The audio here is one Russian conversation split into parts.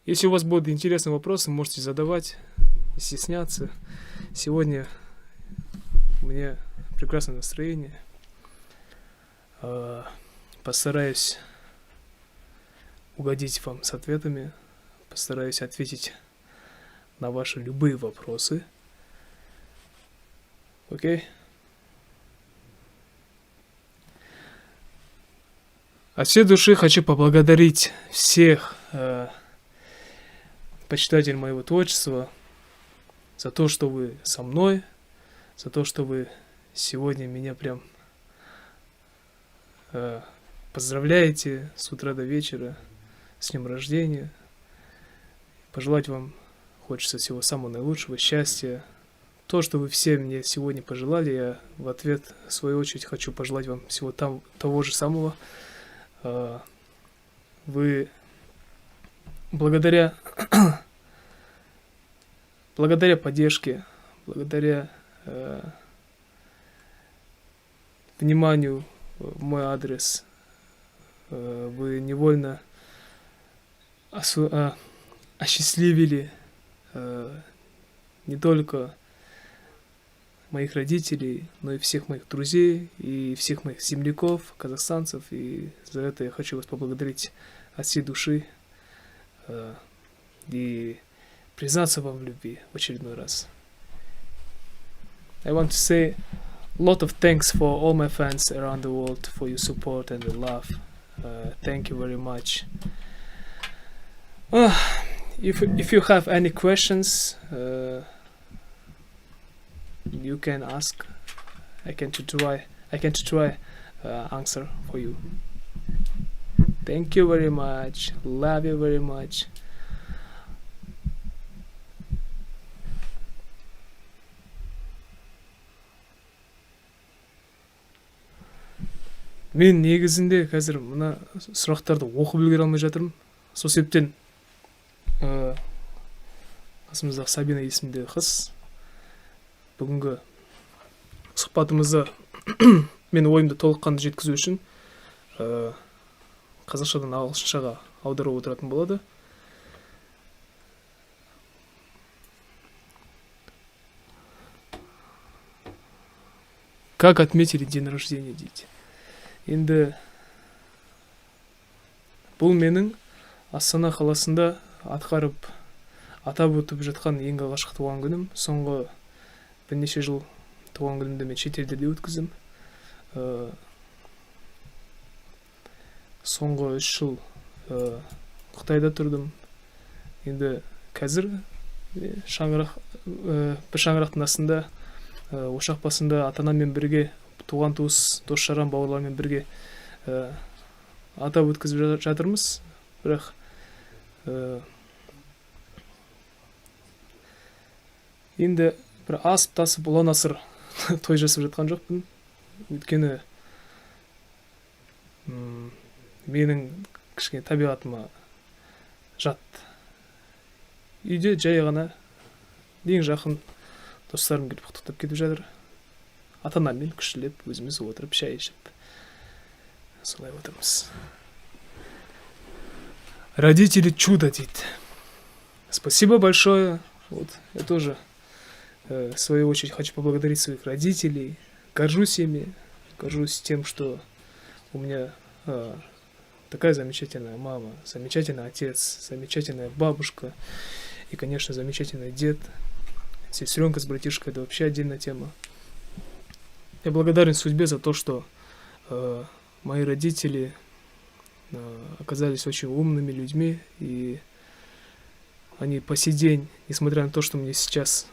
Если у вас будут интересные вопросы, можете задавать, не стесняться. Сегодня у меня прекрасное настроение. Постараюсь угодить вам с ответами. Постараюсь ответить на ваши любые вопросы. Окей? От всей души хочу поблагодарить всех почитателей моего творчества за то, что вы со мной, за то, что вы сегодня меня прям поздравляете с утра до вечера с днем рождения. Пожелать вам хочется всего самого наилучшего, счастья. То, что вы все мне сегодня пожелали, я в ответ, в свою очередь, хочу пожелать вам всего того же самого. Вы благодаря поддержке, благодаря вниманию в мой адрес, вы невольно осчастливили не только моих родителей, но и всех моих друзей, и всех моих земляков, казахстанцев. И за это я хочу вас поблагодарить от всей души и признаться вам в любви в очередной раз. I want to say a lot of thanks for all my fans around the world for your support and the love. Thank you very much. If you have any questions, you can ask. I can try answer for you. Thank you very much. Love you very much. Мен негізінде қазір мына сұрақтарды оқып үлгере алмай жатырмын. Сол себептен қасымыздағы Сабина есімді қыз бүгінгі сұхбатымызды мен ойымды толыққанды жеткізу үшін қазақшадан ағылшыншаға аударып отыратын болады. Как отметили день рождения дети? Енді бұл менің Астана қаласында атап өтіп жатқан ең алғашқы туған күнім. Соңғы бірнеше жыл туған күнімді мен шетелде өткіздім. Соңғы 3 жыл Қытайда тұрдым. Енді қазір бір шаңырақтың астында, ошақ басында ата-анаммен бірге, туған туыс, дос-жаран, бауырлармен бірге атап өткізіп жатырмыз. Бірақ енді бір асып-тасып ұлан-асыр той жасап жатқан жоқпын. Өйткені менің кішкене табиғатыма жат. Үйде жай ғана ең жақын достарым келіп құттықтап кетіп жатыр. Ата-анаммен күшілеп, өзіміз отырып, шай ішіп, солай отырмыз. Родители чудо, дейді. Спасибо большое. Вот, я тоже в свою очередь хочу поблагодарить своих родителей. Горжусь ими, горжусь тем, что у меня такая замечательная мама, замечательный отец, замечательная бабушка и, конечно, замечательный дед. Сестренка с братишкой — это вообще отдельная тема. Я благодарен судьбе за то, что мои родители оказались очень умными людьми, и они по сей день, несмотря на то, что мне сейчас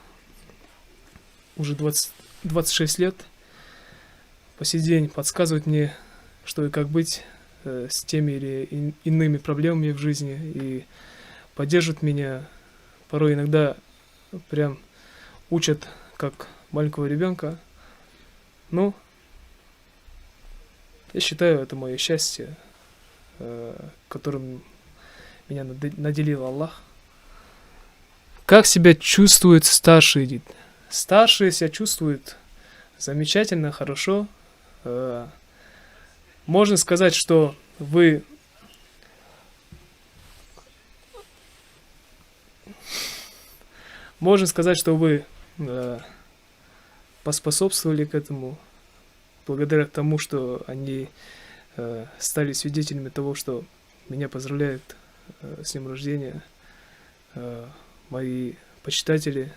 уже 26 лет, по сей день подсказывают мне, что и как быть с теми или иными проблемами в жизни, и поддерживают меня, порой иногда прям учат как маленького ребенка. Ну, я считаю, это мое счастье, которым меня наделил Аллах. Как себя чувствуют старшие, Эдит? Старшие себя чувствуют замечательно, хорошо. Можно сказать, что вы можно сказать, что вы поспособствовали к этому, благодаря тому, что они стали свидетелями того, что меня поздравляют с днем рождения мои почитатели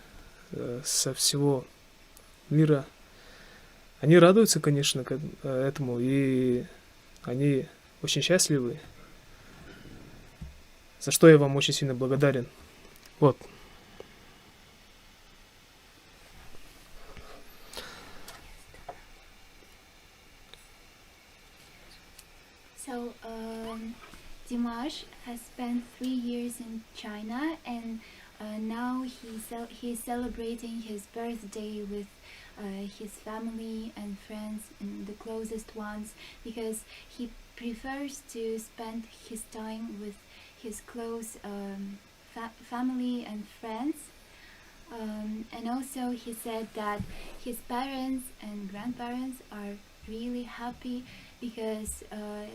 со всего мира. Они радуются, конечно, к этому, и они очень счастливы, за что я вам очень сильно благодарен. Вот. So, Dimash has spent 3 years in China, and now he's celebrating his birthday with his family and friends and the closest ones, because he prefers to spend his time with his close family and friends. And also he said that his parents and grandparents are really happy because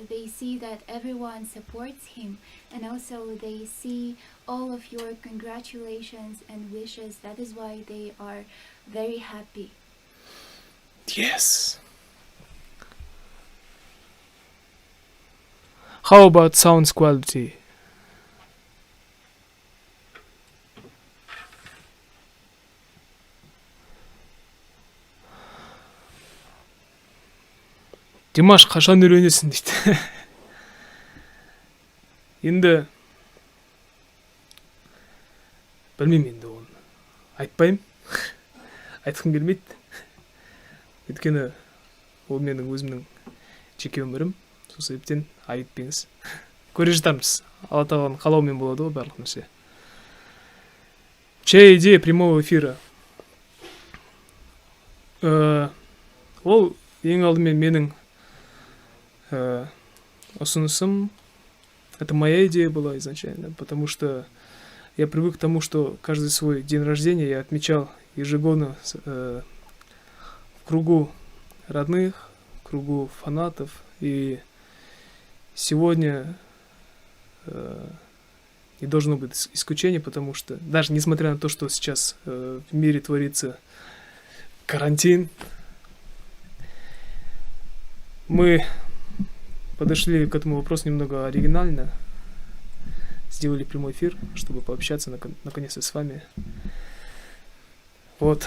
they see that everyone supports him, and also they see all of your congratulations and wishes. That is why they are very happy. Yes. How about sound quality? Димаш қашан үйренесің дейді. Енді білмеймін, енді оны айтпаймын. Айтқым келмейді. Өйткені ол менің өзімнің жеке өмірім. Сол себептен айтпеңіз. Көре жатармыз. Алла тағаланың қалауымен болады ғой барлық нәрсе. Чья идея прямого эфира? Ол ең алдымен менің ұсынысым. Это моя идея была изначально, потому что я привык к тому, что каждый свой день рождения я отмечал ежегодно в кругу родных, в кругу фанатов. И сегодня не должно быть исключения, потому что даже несмотря на то, что сейчас в мире творится карантин, мы подошли к этому вопросу немного оригинально. Сделали прямой эфир, чтобы пообщаться наконец-то с вами. Вот.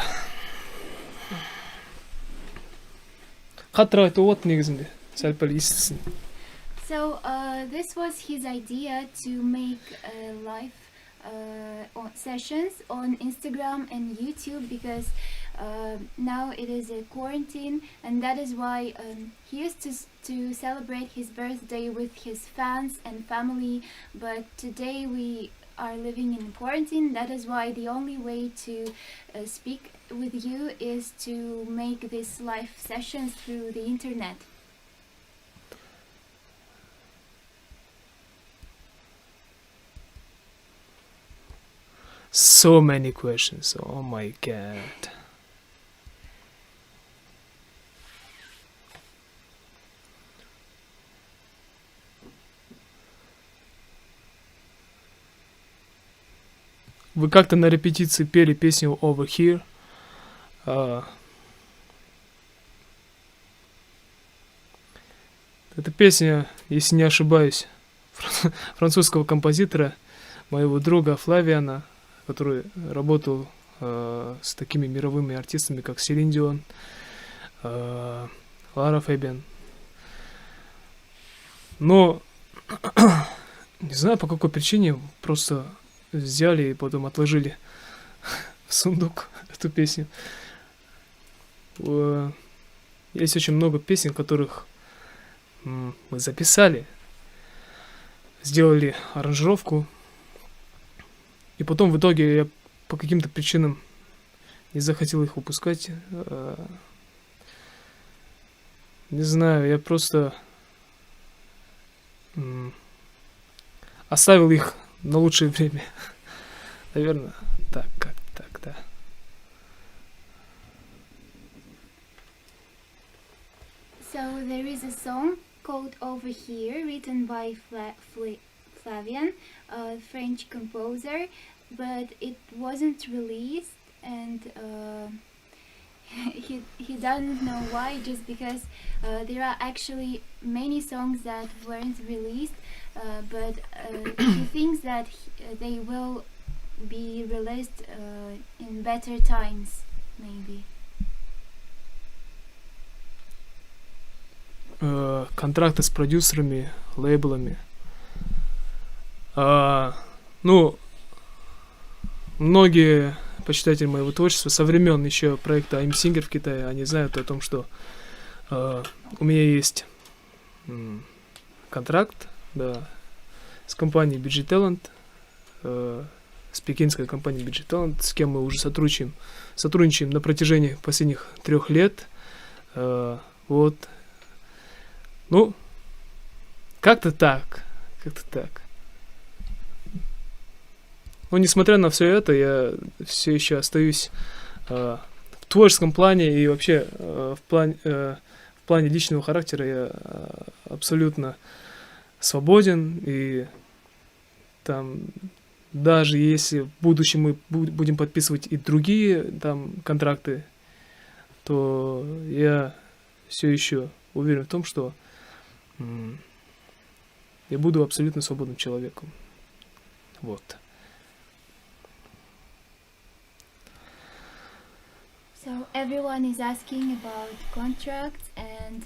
Хаттар айтып отыр негізінде. Сәл-пәл естісін. So this was his idea to make live sessions on Instagram and YouTube, because now it is a quarantine, and that is why he used to celebrate his birthday with his fans and family, but today we are living in quarantine. That is why the only way to speak with you is to make these live sessions through the internet. So many questions. Oh my god. Вы как-то на репетиции пели песню Over Here. Это песня, если не ошибаюсь, французского композитора, моего друга Флавиана, который работал с такими мировыми артистами, как Селин Дион, Лара Фебиан. Но не знаю по какой причине, просто взяли и потом отложили в сундук эту песню. Есть очень много песен, которых мы записали, сделали аранжировку, и потом в итоге я по каким-то причинам не захотел их выпускать. Не знаю, я просто оставил их на лучшее время. Наверное, так, как так, да. So there is a song called Over Here, written by Flavian, a French composer, but it wasn't released, and he doesn't know why. Just because there are actually many songs that weren't released, but he thinks that they will be released in better times, maybe. Контракты с продюсерами, лейблами. Ну, многие почитатели моего творчества со времен еще проекта I'm Singer в Китае, они знают о том, что у меня есть контракт, да, с компанией BG Talent, с пекинской компанией BG Talent, с кем мы уже сотрудничаем на протяжении последних 3 лет. Вот. Ну, как-то так. Но несмотря на все это, я все еще остаюсь в творческом плане и вообще в плане личного характера я абсолютно свободен. И там даже если в будущем мы будем подписывать и другие там контракты, то я все еще уверен в том, что я буду абсолютно свободным человеком. Вот. So everyone is asking about contracts and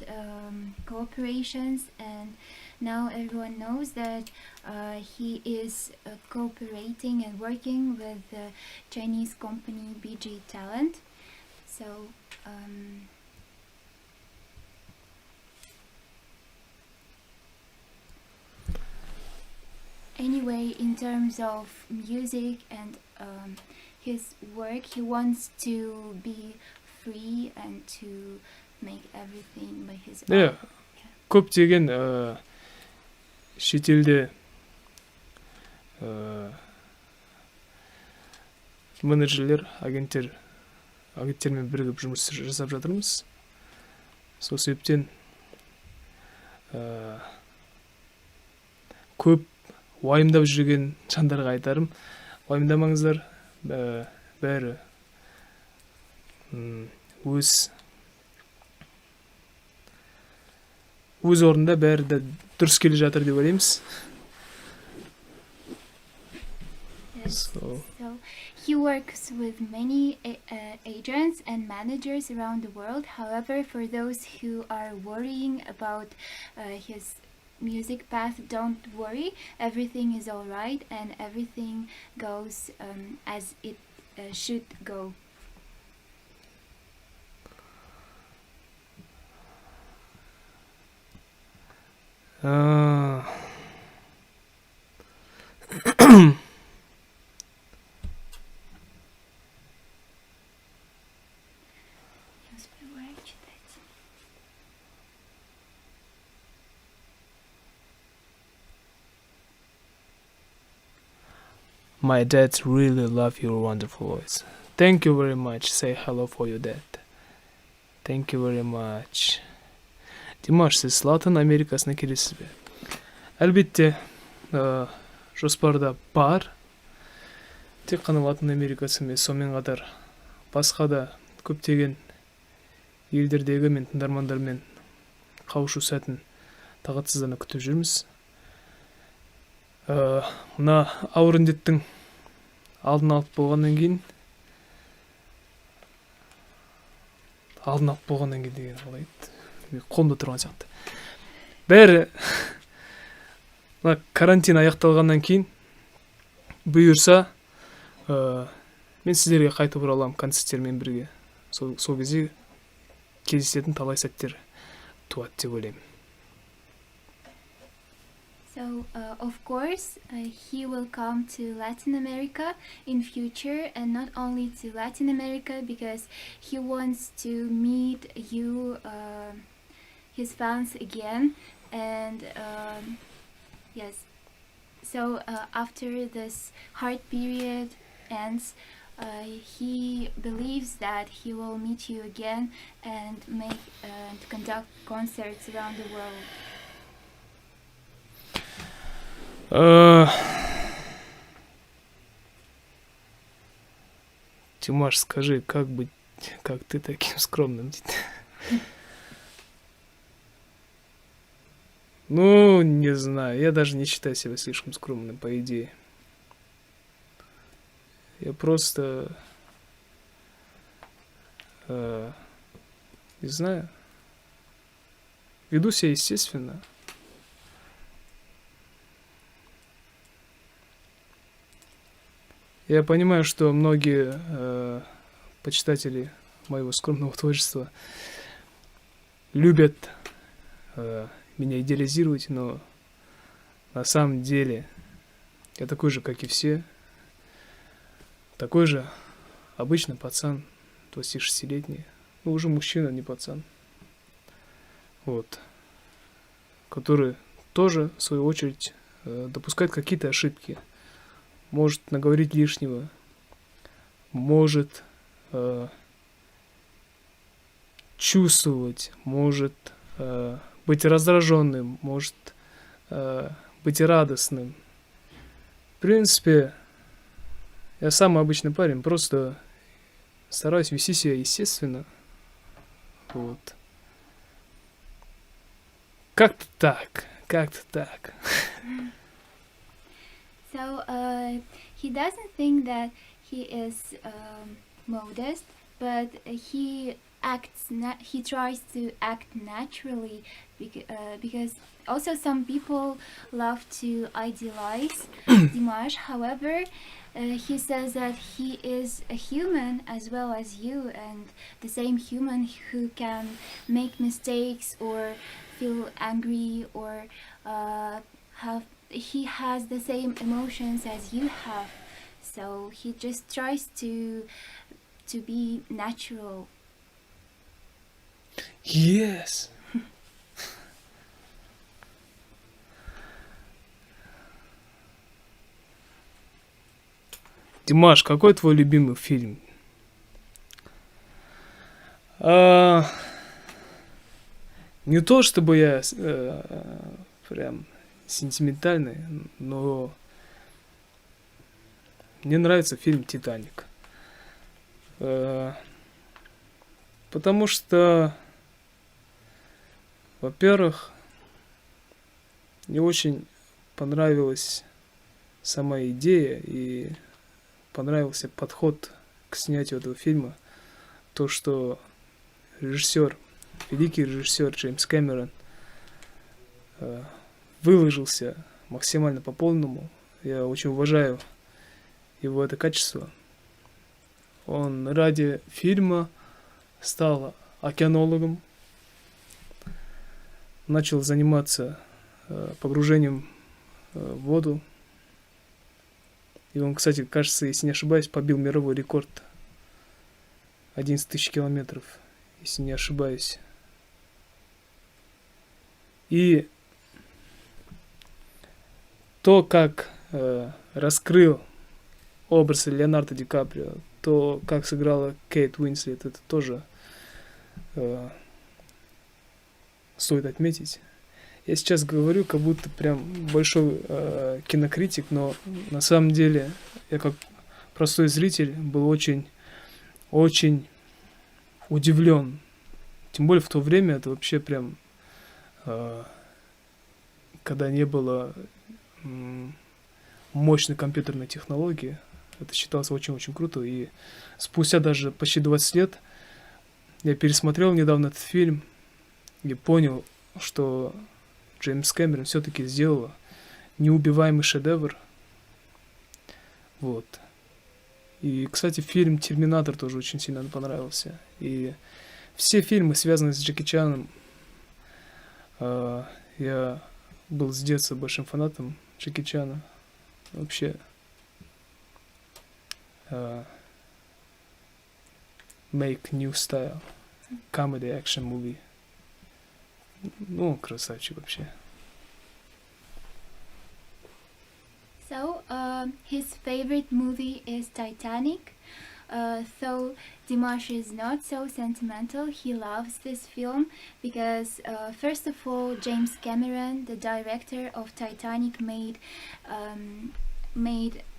cooperations, and now everyone knows that he is cooperating and working with the Chinese company BG Talent. So anyway, in terms of music and his work, he wants to be free and to make everything by his own. көптеген шетелде менеджерлер, агенттермен бірігіп жұмыс жасап жатырмыз. Сол себептен көп уайымдап жүрген жандарға айтарым, уайымдамаңыздар, бәрі өз орнында, бәрі де дұрыс келе жатыр деп ойлаймыз. So he works with many agents and managers around the world. However, for those who are worrying about his music path, don't worry. Everything is all right, and everything goes as it should go. My dad really love your wonderful voice. Thank you very much. Say hello for your dad. Thank you very much. Димаш, сіз Латын Америкасына келесіз бе? Әлбетте, жоспарда бар. Тек қана Латын Америкасы емес, сонымен қатар басқа да көптеген елдердегі мен тыңдармандармен қауышу сәтін тағатсыздана күтіп жүрміз. Мына ауыр індеттің алдын алып болғаннан кейін деген қалай еді? Қолымда тұрған сияқты. Бәрі карантин аяқталғаннан кейін бұйырса, мен сіздерге қайтып ораламын концерттермен бірге. Сол кезде кездесетін талай сәттер туады деп ойлаймын. So, of course, he will come to Latin America in future, and not only to Latin America, because he wants to meet you, his fans again. And yes, so after this hard period ends, he believes that he will meet you again and conduct concerts around the world. Тимаш, скажи, как быть, как ты таким скромным? Ну, не знаю, я даже не считаю себя слишком скромным, по идее. Я просто, не знаю, веду себя естественно. Я понимаю, что многие почитатели моего скромного творчества любят меня идеализировать, но на самом деле я такой же, как и все. Такой же обычный пацан, 26-летний. Ну, уже мужчина, не пацан. Вот. Который тоже, в свою очередь, допускает какие-то ошибки. Может наговорить лишнего. Может чувствовать. Может быть раздраженным. Может быть радостным. В принципе, я самый обычный парень. Просто стараюсь вести себя естественно. Вот. Как-то так. Как-то так. So he doesn't think that he is modest, but he he tries to act naturally because also some people love to idealize Dimash. However, he says that he is a human as well as you, and the same human who can make mistakes or feel angry or he has the same emotions as you have. So he just tries to be natural. Yes. Димаш, какой твой любимый фильм? Не то чтобы я прям сентиментальный, но мне нравится фильм «Титаник». Потому что, во-первых, мне очень понравилась сама идея и понравился подход к снятию этого фильма. То, что режиссер, великий режиссер Джеймс Кэмерон выложился максимально по полному. Я очень уважаю его это качество. Он ради фильма стал океанологом, начал заниматься погружением в воду. И он, кстати, кажется, если не ошибаюсь, побил мировой рекорд. 11 тысяч километров, если не ошибаюсь. И то, как раскрыл образ Леонардо Ди Каприо, то, как сыграла Кейт Уинслет, это тоже стоит отметить. Я сейчас говорю, как будто прям большой кинокритик, но на самом деле я как простой зритель был очень удивлен. Тем более в то время это вообще прям, когда не было мощной компьютерной технологии, это считалось очень-очень круто. И спустя даже почти 20 лет я пересмотрел недавно этот фильм и понял, что Джеймс Кэмерон все-таки сделал неубиваемый шедевр. Вот. И, кстати, фильм «Терминатор» тоже очень сильно понравился. И все фильмы, связанные с Джеки Чаном, я был с детства большим фанатом Джеки Чана. Вообще make new style comedy action movie. Ну, красавчик вообще. So his favorite movie is Titanic. Though Dimash is not so sentimental, he loves this film because, first of all, James Cameron, the director of Titanic, made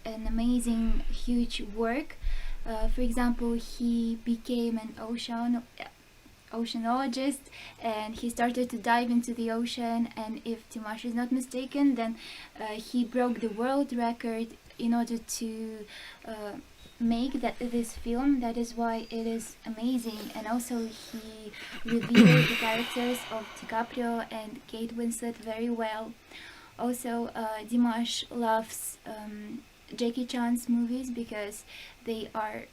an amazing, huge work For example, he became an oceanologist, and he started to dive into the ocean, and if Dimash is not mistaken, then he broke the world record in order to make this film. That is why it is amazing. And also he revealed the characters of DiCaprio and Kate Winslet very well. Also, Dimash loves Jackie Chan's movies because they are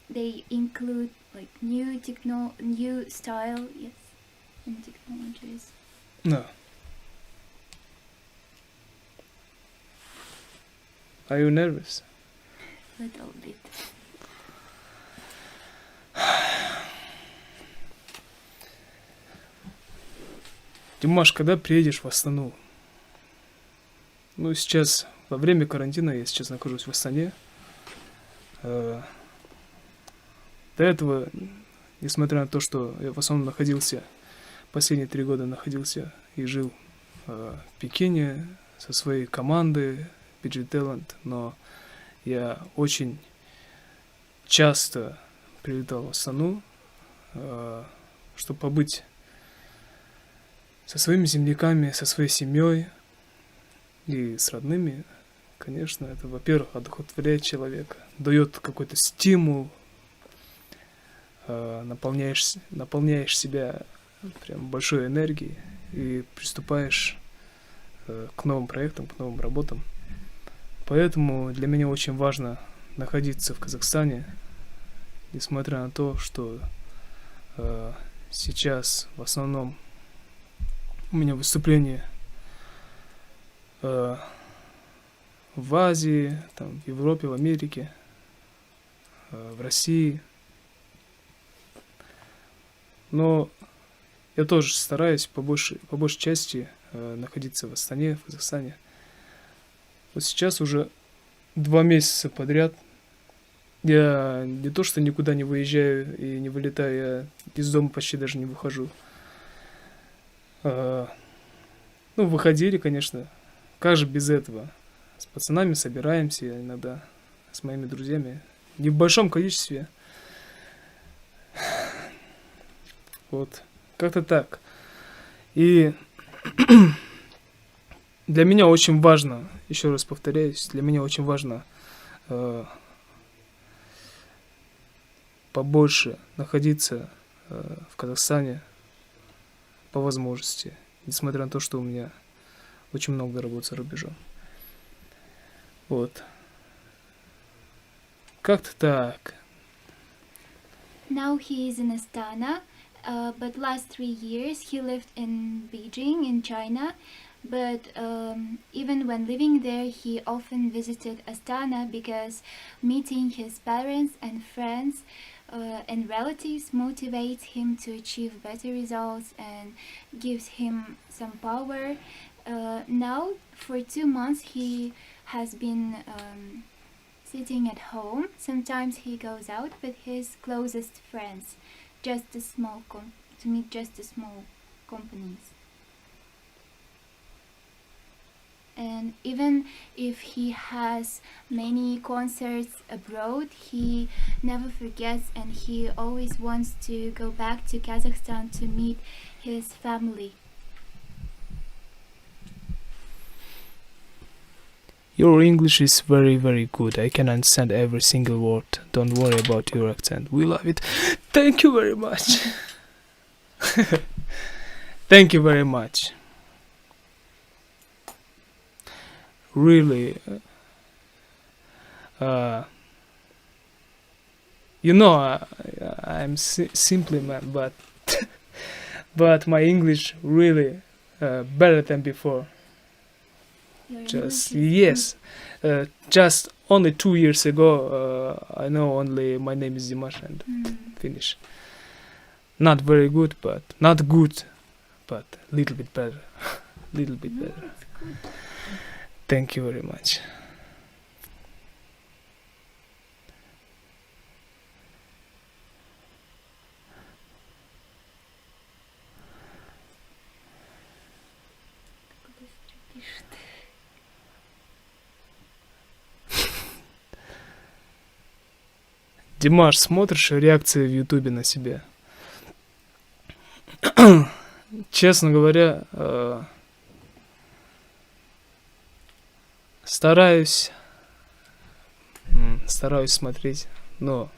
they include like new style, yes, and technologies. No. Are you nervous? Little bit. Димаш, когда приедешь в Астану? Ну, сейчас, во время карантина, я сейчас нахожусь в Астане. До этого, несмотря на то, что я в основном последние 3 года находился и жил в Пекине со своей командой PG Talent, но я очень часто прилетал в Астану, чтобы побыть со своими земляками, со своей семьей и с родными. Конечно, это, во-первых, одухотворяет человека, дает какой-то стимул, наполняешь себя прям большой энергией и приступаешь к новым проектам, к новым работам. Поэтому для меня очень важно находиться в Казахстане, несмотря на то, что сейчас в основном у меня выступления в Азии, там, в Европе, в Америке, в России. Но я тоже стараюсь по большей части находиться в Астане, в Казахстане. Вот сейчас уже 2 месяца подряд я не то что никуда не выезжаю и не вылетаю, я из дома почти даже не выхожу. Ну, выходили, конечно. Как же без этого? С пацанами собираемся иногда, с моими друзьями. Не в большом количестве. Вот. Как-то так. И для меня очень важно, еще раз повторяюсь, для меня очень важно побольше находиться в Казахстане по возможности, несмотря на то, что у меня очень много работы за рубежом. Вот. Как-то так. Now he is in Astana, but last 3 years he lived in Beijing in China. But even when living there, he often visited Astana because meeting his parents and friends and relatives motivates him to achieve better results and gives him some power. Now, for 2 months, he has been sitting at home. Sometimes he goes out with his closest friends, to meet just the small companies. And even if he has many concerts abroad, he never forgets, and he always wants to go back to Kazakhstan to meet his family. Your English is very, very good. I can understand every single word. Don't worry about your accent. We love it. Thank you very much. Thank you very much. Really, I'm simply man, but but my English really better than before. Just only 2 years ago, I know only my name is Dimash and finish. Not very good, but not good, but little bit better, little bit better. Thank you very much. Димаш, смотришь реакции в Ютубе на себя? Честно говоря, стараюсь смотреть, но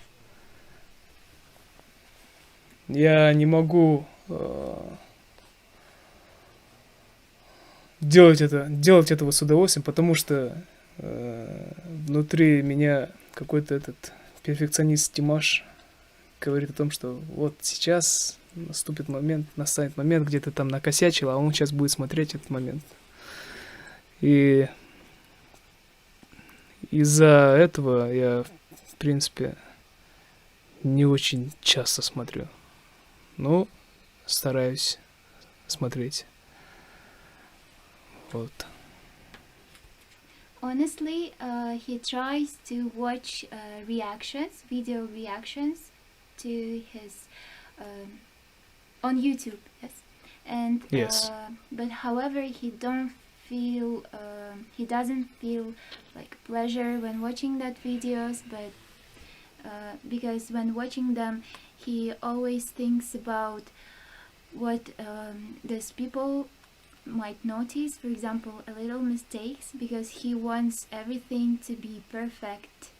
я не могу делать этого с удовольствием, потому что внутри меня какой-то этот перфекционист Димаш говорит о том, что вот сейчас настанет момент, где ты там накосячил, а он сейчас будет смотреть этот момент. И из-за этого я, в принципе, не очень часто смотрю. Но стараюсь смотреть. Вот. Honestly, he tries to watch video reactions to his on YouTube, yes, and Yes. but however, he doesn't feel like pleasure when watching that videos, but because when watching them, he always thinks about what these people might notice, for example, a little mistakes, because he wants everything to be perfect.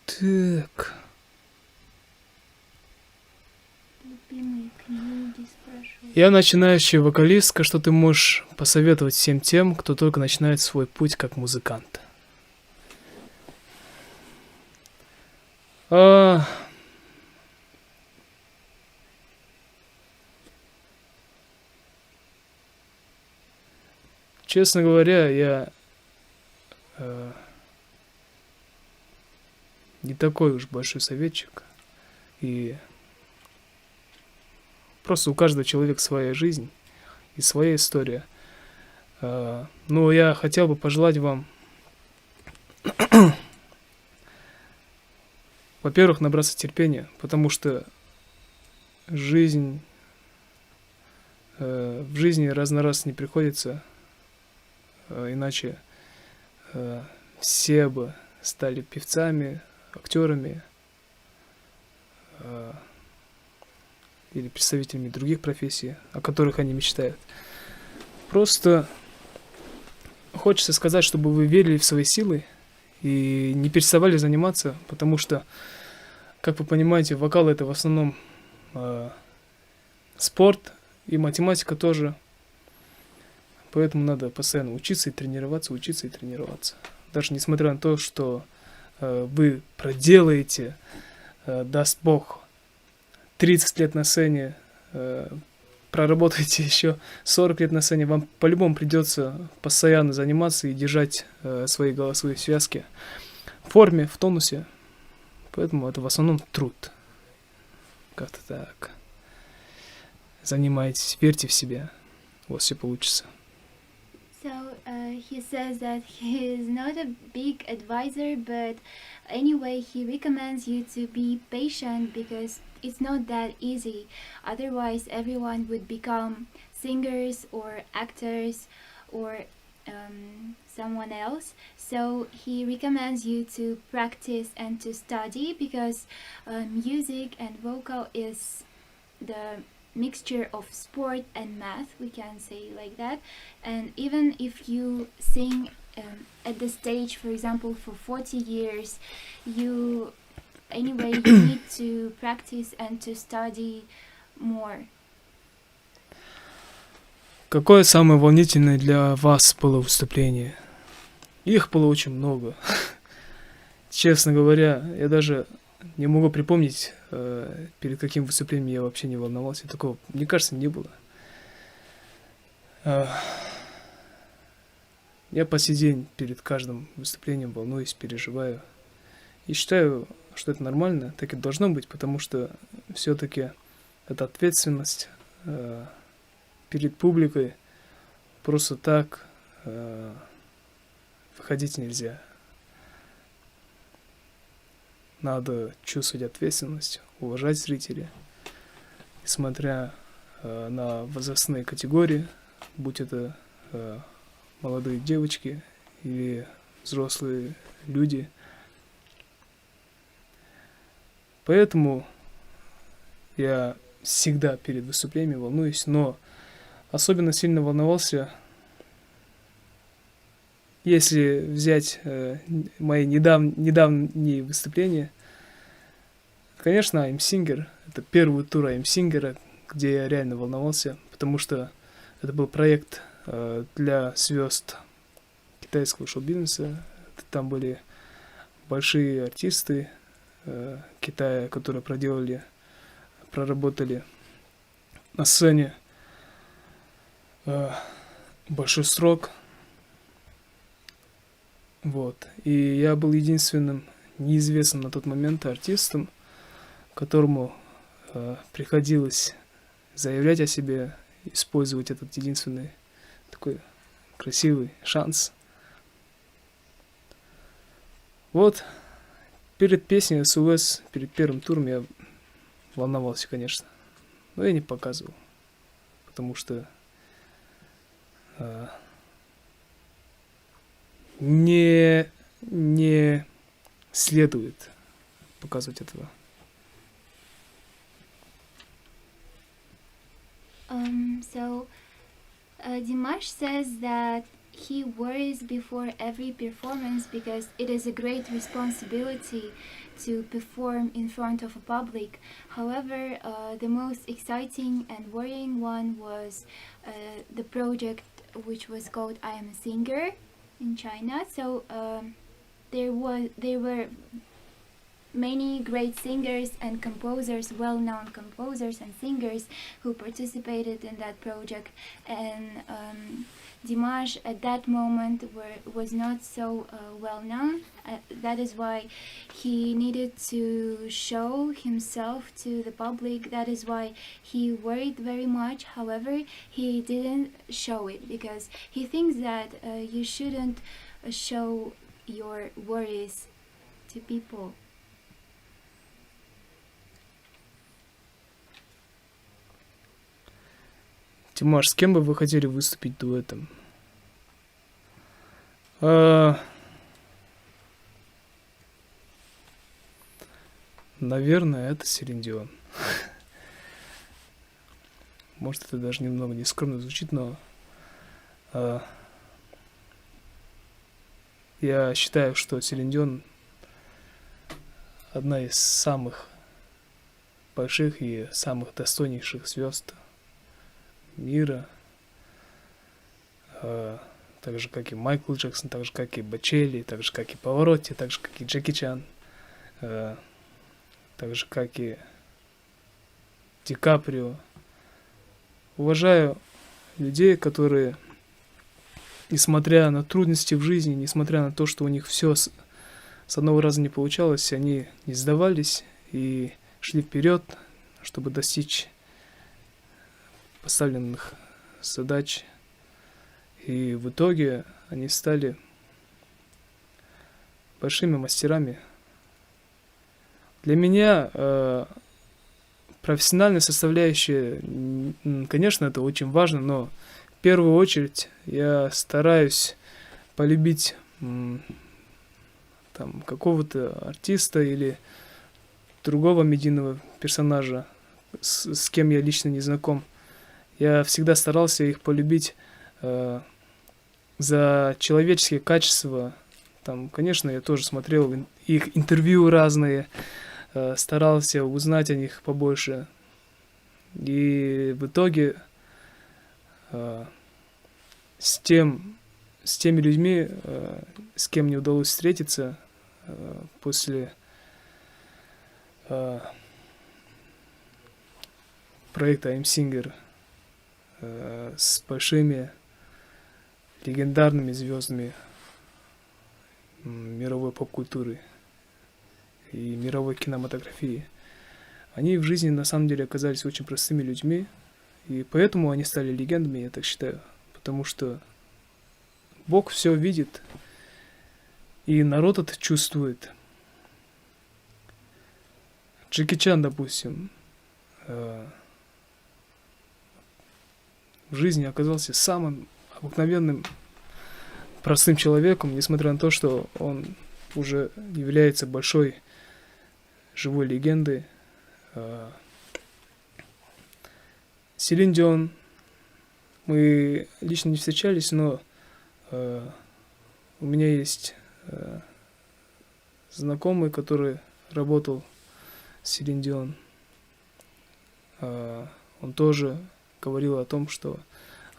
Так. Любимые книги, спрашиваю. Я начинающая вокалистка, что ты можешь посоветовать всем тем, кто только начинает свой путь как музыкант? Честно говоря, я не такой уж большой советчик. И просто у каждого человека своя жизнь и своя история. Но я хотел бы пожелать вам, во-первых, набраться терпения, потому что в жизни раз на раз не приходится, иначе все бы стали певцами, актерами или представителями других профессий, о которых они мечтают. Просто хочется сказать, чтобы вы верили в свои силы и не переставали заниматься, потому что, как вы понимаете, вокал — это в основном спорт, и математика тоже. Поэтому надо постоянно учиться и тренироваться, Даже несмотря на то, что вы проделаете, даст Бог, 30 лет на сцене, проработаете еще 40 лет на сцене, вам по-любому придется постоянно заниматься и держать свои голосовые связки в форме, в тонусе. Поэтому это в основном труд. Как-то так. Занимайтесь, верьте в себя. У вас все получится. So he says that he is not a big advisor, but anyway, he recommends you to be patient because it's not that easy. Otherwise, everyone would become singers or actors or someone else. So he recommends you to practice and to study because music and vocal is the mixture of sport and math, we can say like that. And even if you sing at the stage, for example, for 40 years, you need to practice and to study more. Какое самое волнительное для вас было выступление? Их было очень много. Честно говоря, я даже не могу припомнить, перед каким выступлением я вообще не волновался. Такого, мне кажется, не было. Я по сей день перед каждым выступлением волнуюсь, переживаю. И считаю, что это нормально, так и должно быть, потому что все-таки это ответственность перед публикой. Просто так выходить нельзя. надо чувствовать ответственность, уважать зрителей, несмотря на возрастные категории, будь это молодые девочки или взрослые люди. Поэтому я всегда перед выступлением волнуюсь, но особенно сильно волновался, если взять мои недавние выступления. Конечно, I'm Singer. Это первый тур I'm Singer, где я реально волновался, потому что это был проект для звезд китайского шоу-бизнеса. Там были большие артисты Китая, которые проработали на сцене большой срок. Вот. И я был единственным неизвестным на тот момент артистом, которому приходилось заявлять о себе, использовать этот единственный такой красивый шанс. Вот. Перед песней SOS, перед первым туром я волновался, конечно. Но я не показывал. Потому что не следует показывать этого. Dimash says that he worries before every performance because it is a great responsibility to perform in front of a public. However, the most exciting and worrying one was the project which was called I Am a Singer in China. So there were many great singers and composers, well-known composers and singers who participated in that project, and Dimash at that moment was not so well-known. That is why he needed to show himself to the public. That is why he worried very much. However, he didn't show it because he thinks that you shouldn't show your worries to people. Димаш, с кем бы вы хотели выступить дуэтом? Наверное, это Селин Дион. Может, это даже немного нескромно звучит, но я считаю, что Селин Дион одна из самых больших и самых достойнейших звезд мира, так же, как и Майкл Джексон, так же, как и Бочелли, так же, как и Паваротти, так же, как и Джеки Чан, так же, как и Ди Каприо. Уважаю людей, которые, несмотря на трудности в жизни, несмотря на то, что у них все с одного раза не получалось, они не сдавались и шли вперед, чтобы достичь поставленных задач. И в итоге они стали большими мастерами. Для меня профессиональная составляющая, конечно, это очень важно, но в первую очередь я стараюсь полюбить там какого-то артиста или другого медийного персонажа, с кем я лично не знаком. Я всегда старался их полюбить за человеческие качества. Там, конечно, я тоже смотрел их интервью разные, старался узнать о них побольше. И в итоге с теми людьми, с кем мне удалось встретиться после проекта I'm Singer, с большими легендарными звездами мировой поп-культуры и мировой кинематографии. Они в жизни на самом деле оказались очень простыми людьми, и поэтому они стали легендами, я так считаю, потому что Бог все видит, и народ это чувствует. Джеки Чан, допустим, в жизни оказался самым обыкновенным, простым человеком, несмотря на то, что он уже является большой живой легендой. Селин Дион, мы лично не встречались, но у меня есть знакомый, который работал с Селин Дион. Он тоже говорил о том, что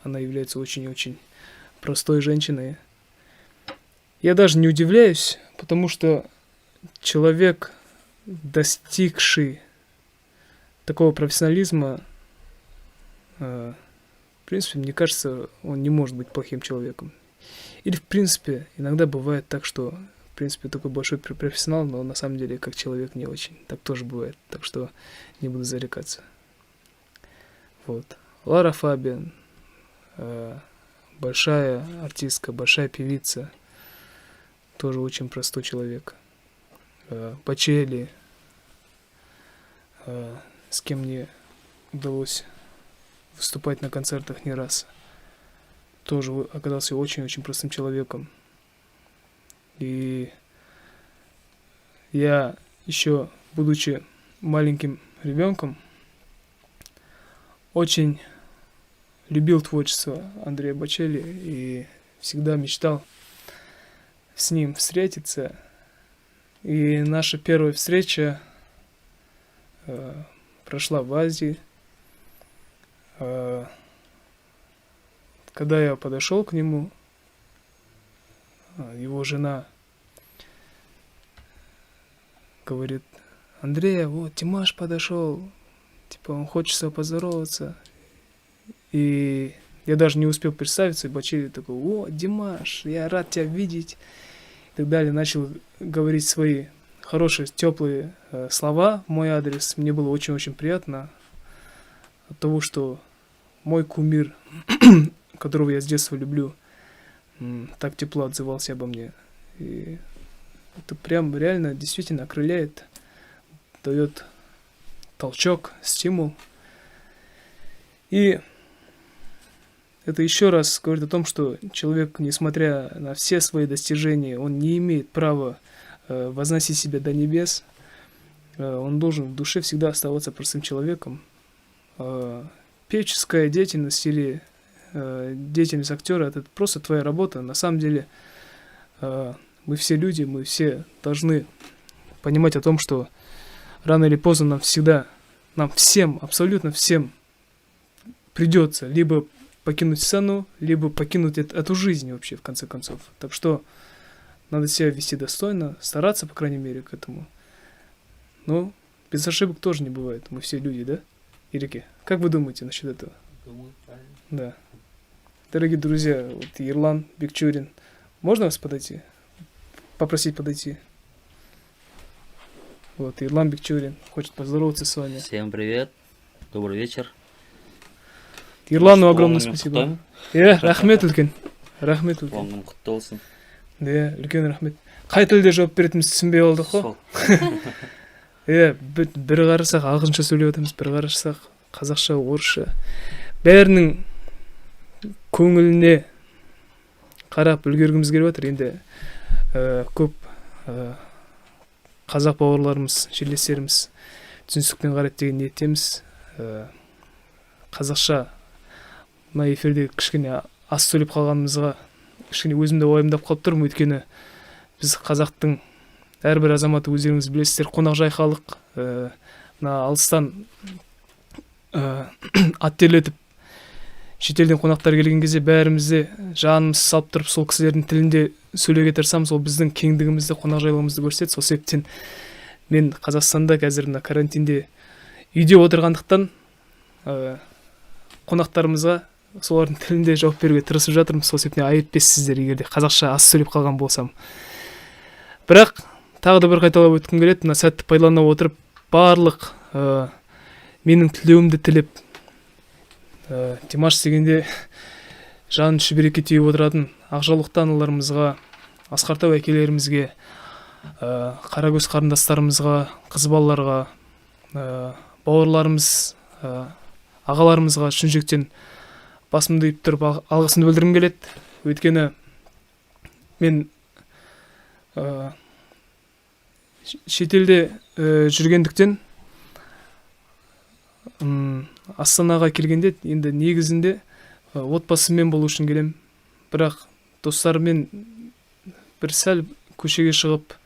она является очень-очень простой женщиной. Я даже не удивляюсь, потому что человек, достигший такого профессионализма, в принципе, мне кажется, он не может быть плохим человеком. Или, в принципе, иногда бывает так, что, в принципе, такой большой профессионал, но на самом деле, как человек, не очень. Так тоже бывает, так что не буду зарекаться. Вот. Лара Фабиан, большая артистка, большая певица, тоже очень простой человек. Бочелли, с кем мне удалось выступать на концертах не раз, тоже оказался очень-очень простым человеком. И я еще, будучи маленьким ребенком, очень любил творчество Андрея Бочелли и всегда мечтал с ним встретиться. И наша первая встреча прошла в Азии. Когда я подошел к нему, его жена говорит: Андрея, вот Димаш подошел, типа он хочет с тобой поздороваться. И я даже не успел представиться, и Бочелли такой: о, Димаш, я рад тебя видеть. И так далее. Начал говорить свои хорошие, теплые слова в мой адрес. Мне было очень-очень приятно от того, что мой кумир, которого я с детства люблю, так тепло отзывался обо мне. И это прям реально действительно окрыляет, дает толчок, стимул. И это еще раз говорит о том, что человек, несмотря на все свои достижения, он не имеет права возносить себя до небес. Он должен в душе всегда оставаться простым человеком. Певческая деятельность или деятельность актера — это просто твоя работа. На самом деле мы все люди, мы все должны понимать о том, что рано или поздно нам всем, абсолютно всем придется либо покинуть сцену, либо покинуть эту жизнь вообще, в конце концов. Так что надо себя вести достойно, стараться, по крайней мере, к этому. Но без ошибок тоже не бывает. Мы все люди, да? Ирики, как вы думаете насчет этого? Думаю, правильно. Да. Дорогие друзья, вот Ерлан Бекчурин. Можно вас подойти? Попросить подойти. Вот, Ерлан Бекчурин хочет поздороваться с вами. Всем привет. Добрый вечер. Ерлану огромное спасибо. Рахмет үлкен. Рахмет үлкен. Туғаның құтты болсын. Үлкен рахмет. Қай тілде жауап беретінімізді түсінбей қалдық қой. Сол. Бір қарасақ ағылшынша сөйлеп отырмыз, бір қарасақ қазақша, орысша. Бәрінің көңіліне қарап үлгергіміз келіп жатыр. Енді көп қазақ бауырларымыз, жерлестеріміз түсіністікпен қарайды деген ниеттеміз. Қазақша мына эфирде кішкене аз сөйлеп қалғанымызға кішкене өзім де уайымдап қалып тұрмын. Өйткені біз қазақтың әрбір азаматы, өздеріңіз білесіздер, қонақжай халық. Мына алыстан ат терлетіп шетелден қонақтар келген кезде бәрімізде жанымыз салып тұрып сол кісілердің тілінде сөйлеуге тырысамыз. Ол біздің кеңдігімізді, қонақжайлығымызды көрсетеді. Сол себептен мен Қазақстанда қазір мына карантинде үйде отырғандықтан қонақтарымызға солардың тілінде жауап беруге тырысып жатырмын. Сол себептен айып етпессіздер егер де қазақша аз сөйлеп қалған болсам. Бірақ тағы да бір қайталап өткім келеді. Мына сәтті пайдалана отырып барлық менің тілеуімді тілеп, Димаш дегенде жанын шүберекке түйіп отыратын Ақжаулықты аналарымызға, Асқартау әкелерімізге, қарагөз қарындастарымызға, қыз балаларға, бауырларымыз, ағаларымызға шын жүректен басымды иіп тұрып алғысымды білдіргім келеді. Өйткені мен шетелде жүргендіктен Астанаға келгенде енді негізінде отбасыммен болу үшін келем. Бірақ достарыммен бір сәл көшеге шығып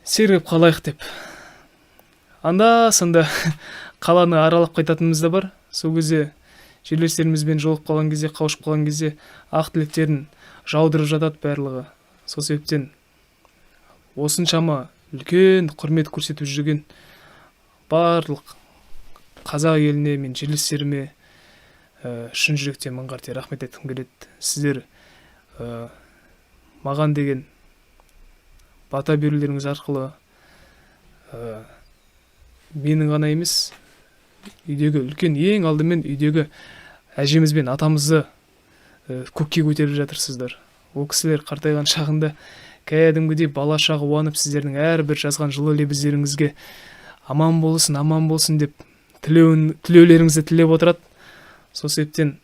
сергіп қалайық деп. Анда-санда қаланы аралап қайтатынымыз да бар. Сол кезде жерлестерімізбен жолығып қалған кезде, қауышып қалған кезде ақ тілектерін жаудырып жатады барлығы. Сол себептен осыншама үлкен құрмет көрсетіп жүрген барлық қазақ еліне, мен жерлестеріме шын жүректен мың қарте рахмет айтқым келеді. Сіздер маған деген бата берулеріңіз арқылы менің ғана емес, үйдегі үлкен, ең алдымен үйдегі әжеміз бен атамызды көкке көтеріп жатырсыздар. Ол кісілер қартайған шағында кәдімгідей бала шағы қуанып, сіздердің әрбір жазған жылы лебіздеріңізге аман болсын деп тілеулеріңізді тілеп отырады. Сол себептен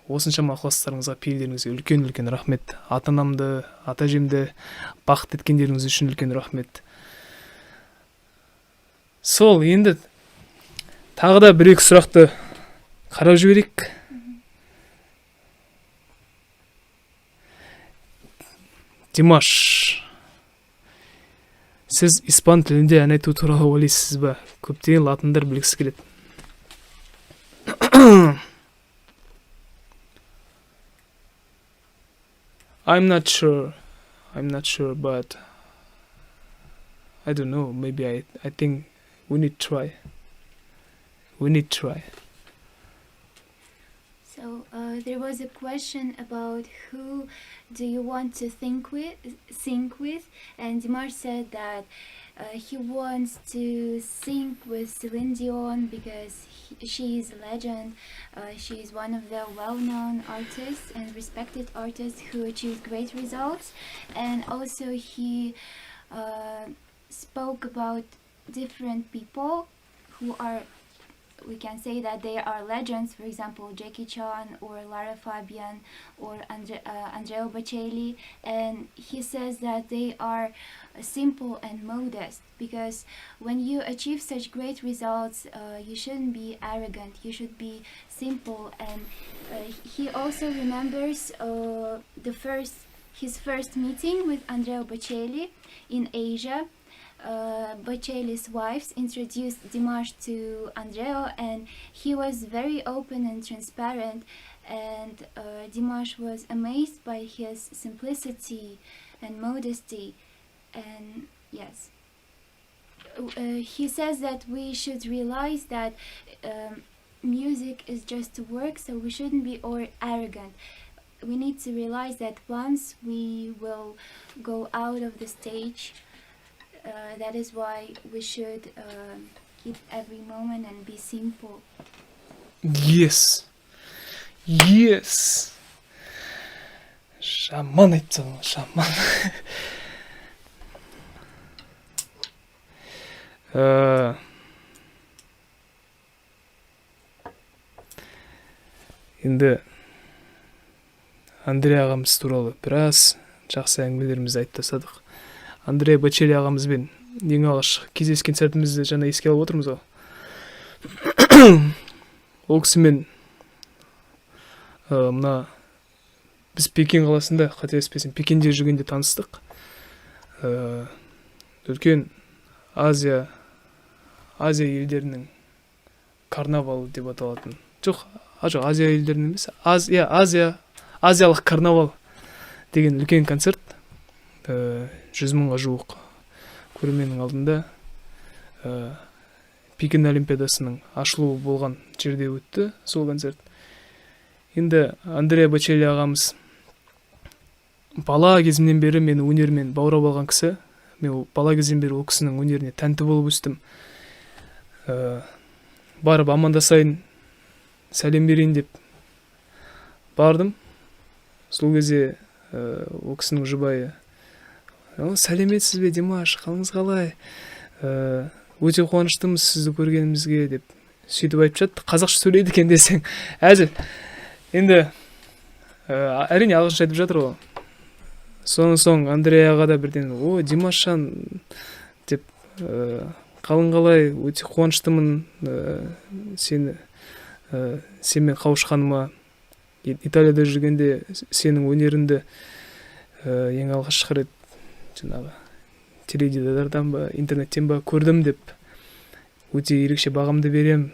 осыншама ықыластарыңызға, пейілдеріңізге үлкен рахмет. Ата-анамды, ата-әжемді бақыт еткендеріңіз үшін үлкен рахмет. Сол, енді тағы да бір-екі сұрақты қарап жіберейік. Димаш, сіз испан тілінде ән айту туралы ойлайсыз ба? Көптеген латындар білгісі келеді. I'm not sure, but I don't know. Maybe I think we need try. So there was a question about who do you want to sing with, and Dimash said that he wants to sing with Celine Dion because she is a legend. She is one of the well-known artists and respected artists who achieved great results. And also he spoke about different people who are, we can say that they are legends, for example Jackie Chan or Lara Fabian or Andrea Bocelli, and he says that they are simple and modest, because when you achieve such great results you shouldn't be arrogant, you should be simple. And he also remembers his first meeting with Andrea Bocelli in Asia. Bocelli's wives introduced Dimash to Andrea, and he was very open and transparent, and Dimash was amazed by his simplicity and modesty. And yes, he says that we should realize that music is just a work, so we shouldn't be arrogant. We need to realize that once we will go out of the stage, that is why we should keep every moment and be simple. Yes. Жаман айтсың, жаман. Енді Андрея ағамыз туралы біраз жақсы әңгімелерімізді айтып тастадық. Андрея Bocelli ағамызбен ең алғаш кездескен сәтімізді жаңа еске алып отырмыз ғой. Ол кісімен мына біз Пекин қаласында, қателеспесем, Пекинде жүргенде таныстық. Үлкен Азия елдерінің карнавалы деп аталатын. Жоқ, Азия елдерінің емес, Азиялық карнавал деген үлкен концерт. 100 мыңға жуық көрерменнің алдында Пекин Олимпиадасының ашылуы болған жерде өтті сол концерт. Енді Андрея Bocelli ағамыз бала кезімнен бері мені өнермен баурап алған кісі. Мен бала кезден бері ол кісінің өнеріне тәнті болып өстім. Барып амандасайын, сәлем берейін деп бардым. Сол кезде ол кісінің жұбайы Сәлеметсіз бе, Димаш, қалыңыз қалай? Өте қуаныштымыз сізді көргенімізге деп сөйтіп айтып жатты. Қазақша сөйлейді екен десең. Әзіл. Енді әрине ағылшынша айтып жатыр ғой. Соның соң Андреяға да бірден, Димашжан деп, қалың қалай, өте қуаныштымын сенімен қауышқаныма. Италияда жүргенде сенің өнеріңді ең алғашқы рет жаңағы теледидардан ба, интернеттен ба көрдім деп өте ерекше бағамды берем.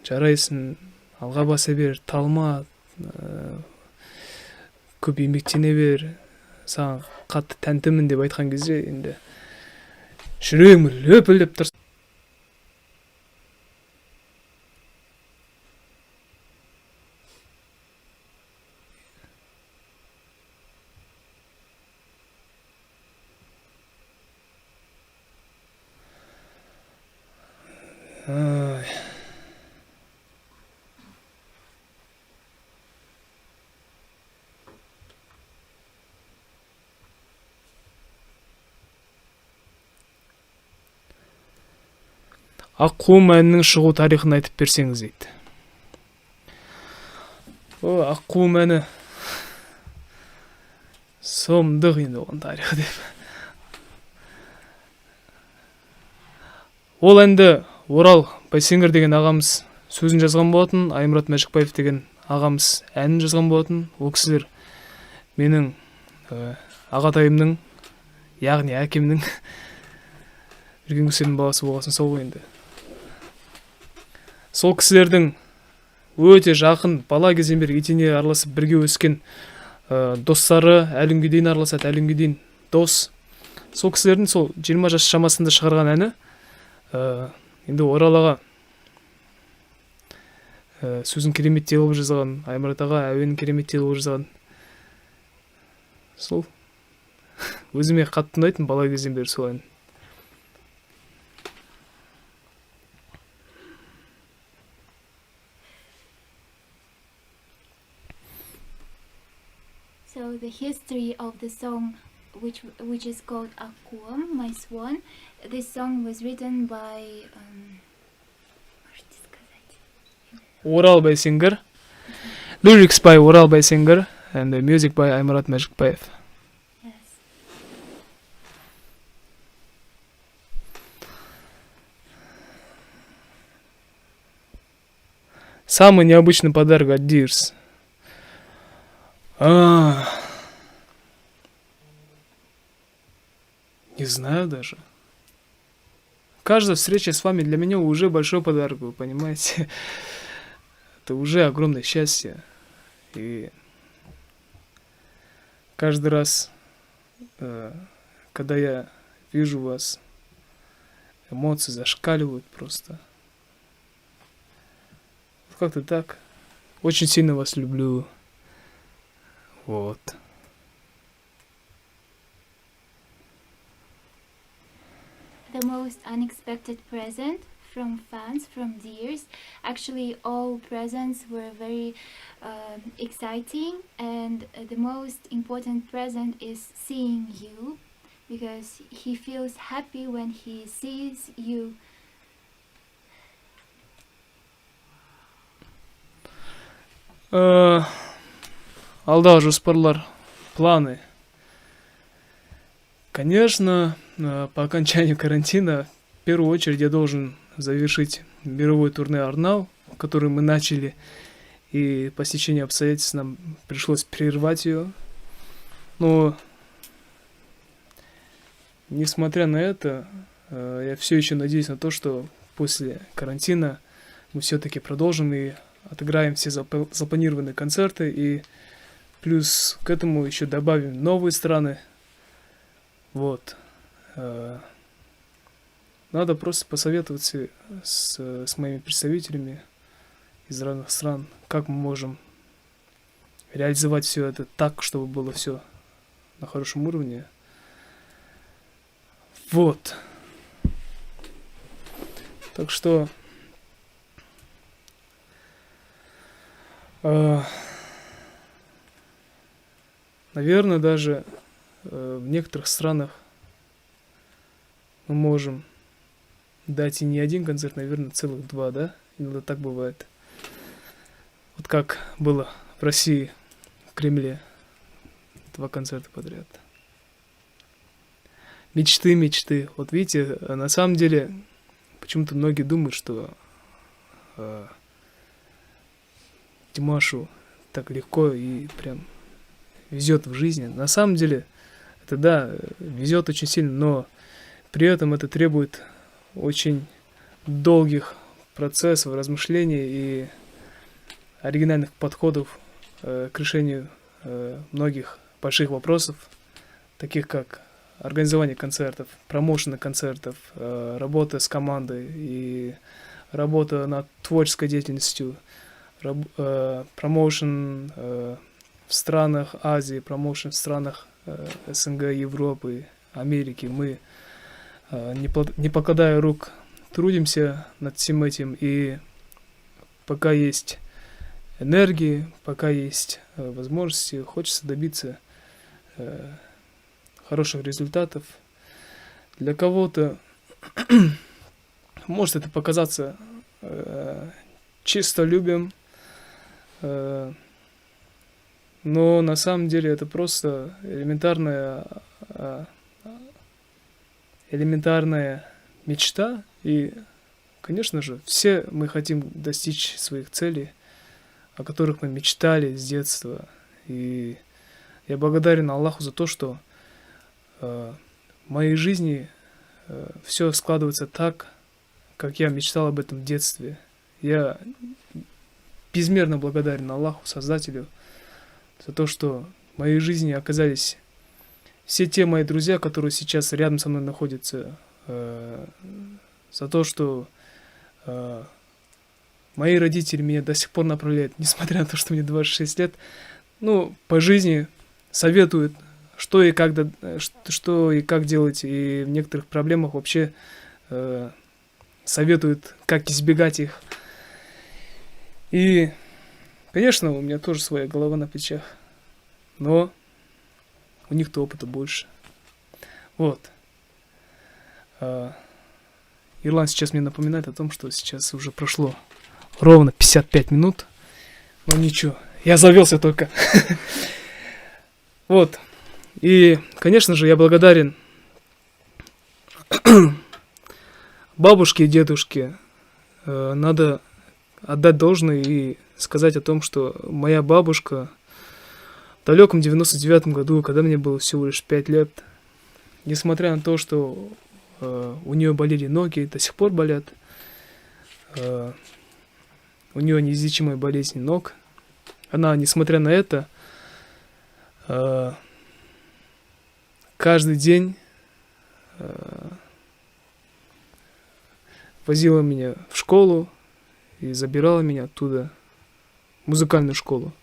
Жарайсың, алға баса бер, талма, көп еңбектене бер, саған қатты тәнтімін деп айтқан кезде енді жүрегім лөпілдеп тұр. Аққуым әнінің шығу тарихын айтып берсеңіз дейді. Аққуым әні сомдық енді оған тарихы деп. Ол әнді Орал Байсеңгір деген ағамыз сөзін жазған болатын, Аймұрат Мәжікбаев деген ағамыз әнін жазған болатын. Ол кісілер менің ағатайымның, яғни әкемнің үлкен кісілердің баласы болғасын сол ғой енді. Сол кісілердің өте жақын бала кезден бері етене араласып бірге өскен достары, әлі күнге дейін араласады, әлі күнге дейін дос. Сол кісілердің сол 20 жас шамасында шығарған әні енді Орал аға сөзін кереметтей қылып жазған, Аймұрат аға әуенін кереметтей қылып жазған. Сол өзіме қатты ұнайтын бала кезден бері сол ән. So the history of the song, which is called Aquam, My Swan, this song was written by можете сказать? Орал Байсеңгір. Lyrics by Орал Байсеңгір and the music by Аймұрат Мәжікбаев. Yes. Самый необычный подарок от Dears. Не знаю даже. Каждая встреча с вами для меня уже большой подарок, вы понимаете? Это уже огромное счастье. И каждый раз, когда я вижу вас, эмоции зашкаливают просто. Как-то так. Очень сильно вас люблю. Вот. The most unexpected present from fans, from Dears. Actually, all presents were very exciting, and the most important present is seeing you, because he feels happy when he sees you. Алдағы жоспарлар, планы. Конечно, по окончанию карантина в первую очередь я должен завершить мировой турне Арнау, который мы начали, и по стечению обстоятельств нам пришлось прервать ее. Но несмотря на это, я все еще надеюсь на то, что после карантина мы все-таки продолжим и отыграем все запланированные концерты, и плюс к этому еще добавим новые страны. Вот. Надо просто посоветоваться с моими представителями из разных стран, как мы можем реализовать все это так, чтобы было все на хорошем уровне. Вот. Так что наверное, даже в некоторых странах мы можем дать и не один концерт, наверное, целых два, да? Иногда так бывает. Вот как было в России, в Кремле. 2 концерта подряд. Мечты, мечты. Вот видите, на самом деле, почему-то многие думают, что Димашу так легко и прям везет в жизни. На самом деле, это да, везет очень сильно, но при этом это требует очень долгих процессов, размышлений и оригинальных подходов к решению многих больших вопросов, таких как организование концертов, промоушен концертов, работа с командой и работа над творческой деятельностью, промоушен в странах Азии, промоушен в странах СНГ, Европы, Америки. Мы, не покладая рук, трудимся над всем этим, и пока есть энергии, пока есть возможности, хочется добиться хороших результатов. Для кого-то может это показаться чистолюбием, но на самом деле это просто элементарная мечта. И, конечно же, все мы хотим достичь своих целей, о которых мы мечтали с детства. И я благодарен Аллаху за то, что в моей жизни все складывается так, как я мечтал об этом в детстве. Я безмерно благодарен Аллаху, Создателю, за то, что в моей жизни оказались все те мои друзья, которые сейчас рядом со мной находятся, за то, что мои родители меня до сих пор направляют, несмотря на то, что мне 26 лет, по жизни советуют, что и как делать, и в некоторых проблемах вообще советуют, как избегать их. И, конечно, у меня тоже своя голова на плечах, но у них-то опыта больше. Вот. Ирлан сейчас мне напоминает о том, что сейчас уже прошло ровно 55 минут. Но ничего, я завелся только. Вот. И, конечно же, я благодарен бабушке и дедушке. Надо отдать должное и сказать о том, что моя бабушка в далеком 99-м году, когда мне было всего лишь 5 лет, несмотря на то, что у нее болели ноги, до сих пор болят, у нее неизлечимая болезнь ног, она, несмотря на это, каждый день возила меня в школу и забирала меня оттуда в музыкальную школу.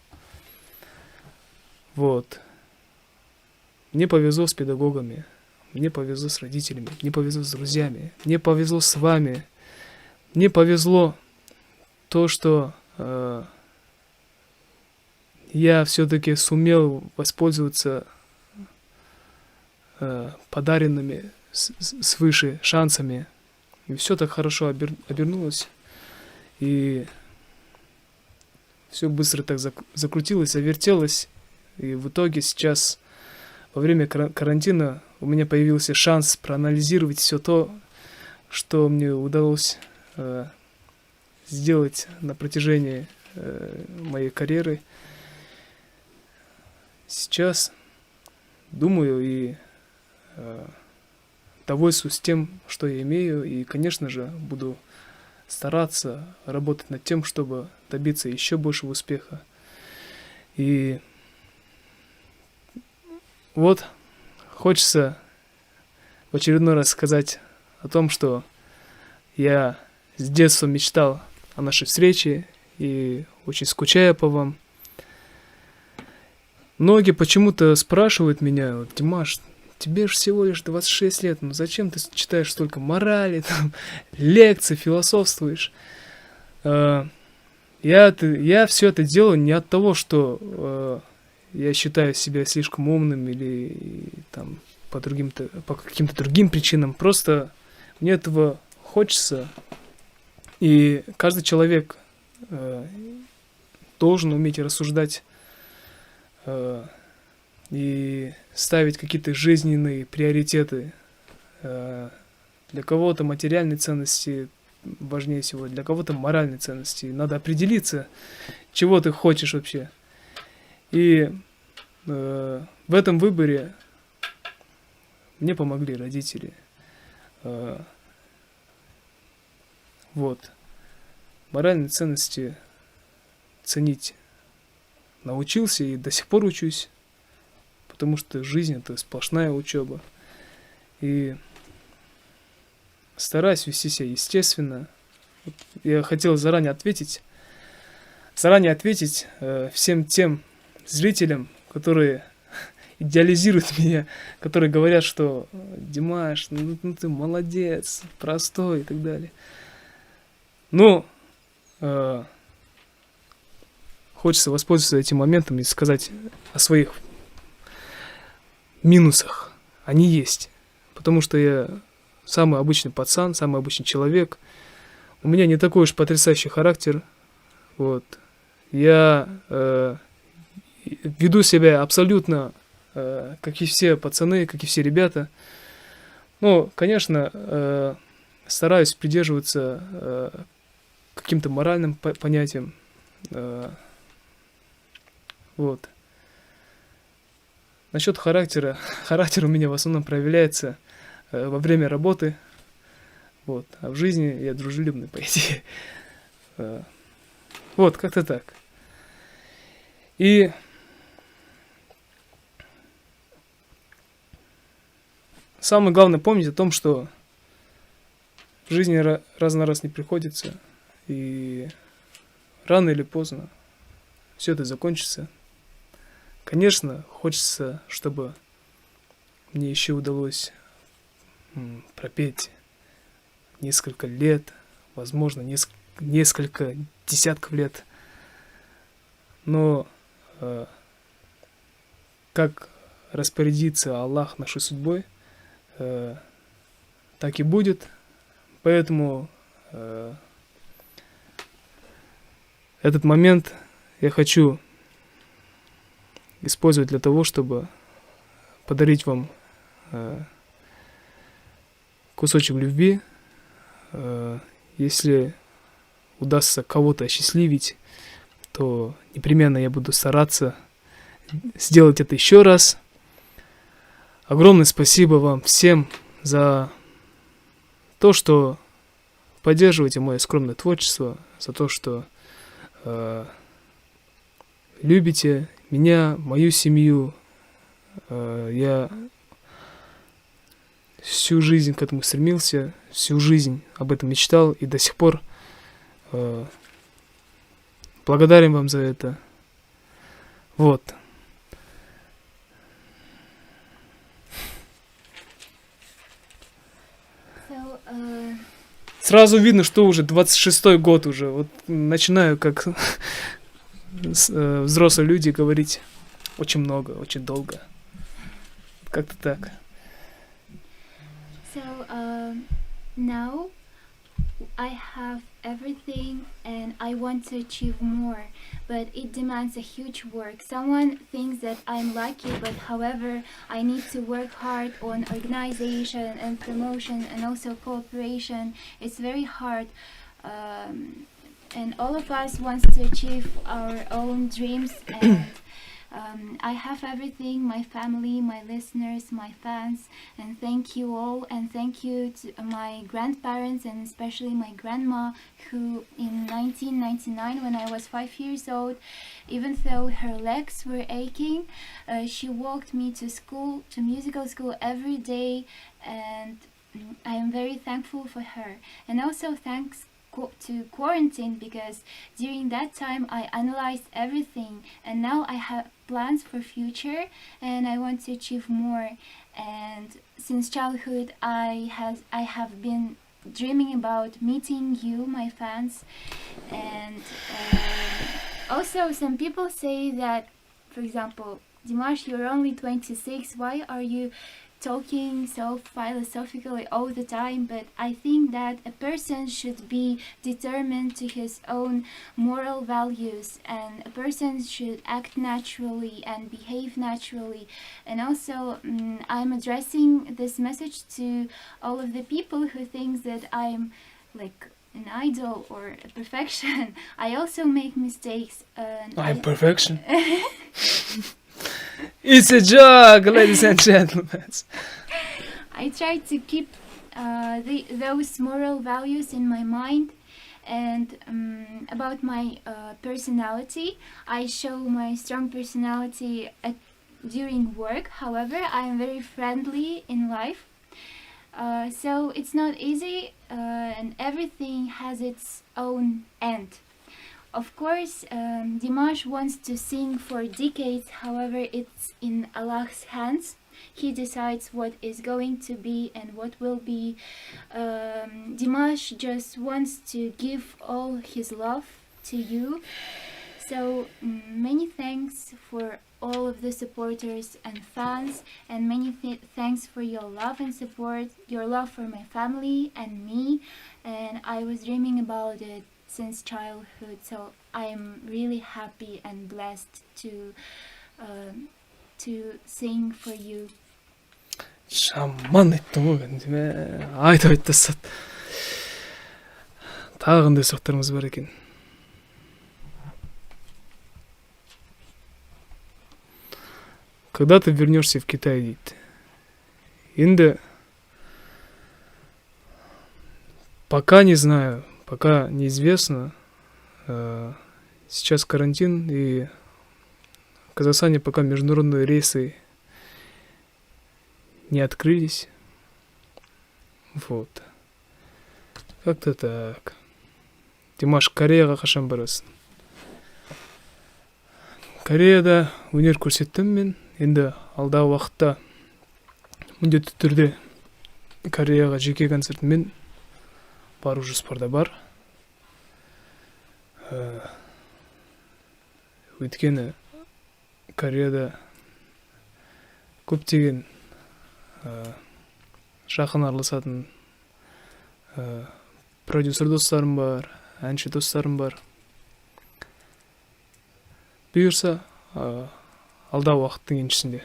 Вот. Мне повезло с педагогами, мне повезло с родителями, мне повезло с друзьями, мне повезло с вами, мне повезло то, что я все-таки сумел воспользоваться подаренными свыше шансами. И все так хорошо обернулось. И все быстро так закрутилось, завертелось. И в итоге сейчас, во время карантина, у меня появился шанс проанализировать все то, что мне удалось сделать на протяжении моей карьеры. Сейчас думаю и довольствуюсь тем, что я имею, и, конечно же, буду стараться работать над тем, чтобы добиться еще большего успеха. И вот хочется в очередной раз сказать о том, что я с детства мечтал о нашей встрече и очень скучаю по вам. Многие почему-то спрашивают меня: Димаш, тебе же всего лишь 26 лет, зачем ты читаешь столько морали, лекций, философствуешь? Я все это делаю не от того, что я считаю себя слишком умным или по каким-то другим причинам. Просто мне этого хочется. И каждый человек должен уметь рассуждать и ставить какие-то жизненные приоритеты. Для кого-то материальные ценности важнее всего, для кого-то моральные ценности. Надо определиться, чего ты хочешь вообще. И в этом выборе мне помогли родители. Вот. Моральные ценности ценить научился и до сих пор учусь, потому что жизнь — это сплошная учеба. И стараюсь вести себя естественно. Вот я хотел заранее ответить всем тем зрителям, которые идеализируют меня, которые говорят, что Димаш, ну ты молодец, простой и так далее. Ну, хочется воспользоваться этим моментом и сказать о своих минусах. Они есть. Потому что я самый обычный пацан, самый обычный человек. У меня не такой уж потрясающий характер. Вот. Я веду себя абсолютно как и все пацаны, как и все ребята. Ну, конечно, стараюсь придерживаться каким-то моральным понятиям. Вот. Насчет характера. Характер у меня в основном проявляется во время работы. Вот. А в жизни я дружелюбный, по идее. Вот, как-то так. И самое главное помнить о том, что в жизни раз на раз не приходится. И рано или поздно все это закончится. Конечно, хочется, чтобы мне еще удалось пропеть несколько лет, возможно, несколько десятков лет. Но как распорядится Аллах нашей судьбой, так и будет. Поэтому этот момент я хочу использовать для того, чтобы подарить вам кусочек любви. Если удастся кого-то осчастливить, то непременно я буду стараться сделать это еще раз. Огромное спасибо вам всем за то, что поддерживаете мое скромное творчество, за то, что любите меня, мою семью. Я всю жизнь к этому стремился, всю жизнь об этом мечтал и до сих пор благодарен вам за это. Вот. Сразу видно, что уже 26-й год уже. Вот начинаю, как взрослые люди, говорить очень много, очень долго. Как-то так. So now I have everything and I want to achieve more, but it demands a huge work. Someone thinks that I'm lucky, but however, I need to work hard on organization and promotion and also cooperation. It's very hard. And all of us wants to achieve our own dreams, and I have everything, my family, my listeners, my fans, and thank you all, and thank you to my grandparents and especially my grandma, who in 1999, when I was 5 years old, even though her legs were aching, she walked me to school, to musical school every day, and I am very thankful for her. And also thanks to quarantine, because during that time I analyzed everything, and now I have plans for future and I want to achieve more. And since childhood I have been dreaming about meeting you, my fans. And also some people say that, for example, Dimash, you're only 26, why are you talking so philosophically all the time, but I think that a person should be determined to his own moral values, and a person should act naturally and behave naturally. And also, I'm addressing this message to all of the people who think that I'm like an idol or a perfection. I also make mistakes. I'm perfection. It's a joke, ladies and gentlemen. I try to keep those moral values in my mind. And about my personality, I show my strong personality during work. However, I am very friendly in life. So it's not easy, and everything has its own end. Of course, Dimash wants to sing for decades, however, it's in Allah's hands. He decides what is going to be and what will be. Dimash just wants to give all his love to you. So many thanks for all of the supporters and fans, and many thanks for your love and support, your love for my family and me. And I was dreaming about it since childhood, so I am really happy and blessed to sing for you. Жаман айттың ғой кәдімгі. Айтып тастады. Тағы қандай сұрақтарыңыз бар екен? Когда ты вернешься в Китай, дейді. Енді пока не знаю, пока неизвестно. Сейчас карантин, и в Казахстане пока международные рейсы не открылись. Вот. Как-то так. Димаш, Кореяға қашан барасың? Кореяда өнер көрсеттім мен. Енді алдағы уақытта міндетті түрде Кореяға жеке концертіммен бару жоспарда бар. Өйткені Кореяда көптеген жақын араласатын продюсер достарым бар, әнші достарым бар. Бұйырса, алдағы уақыттың еншісінде.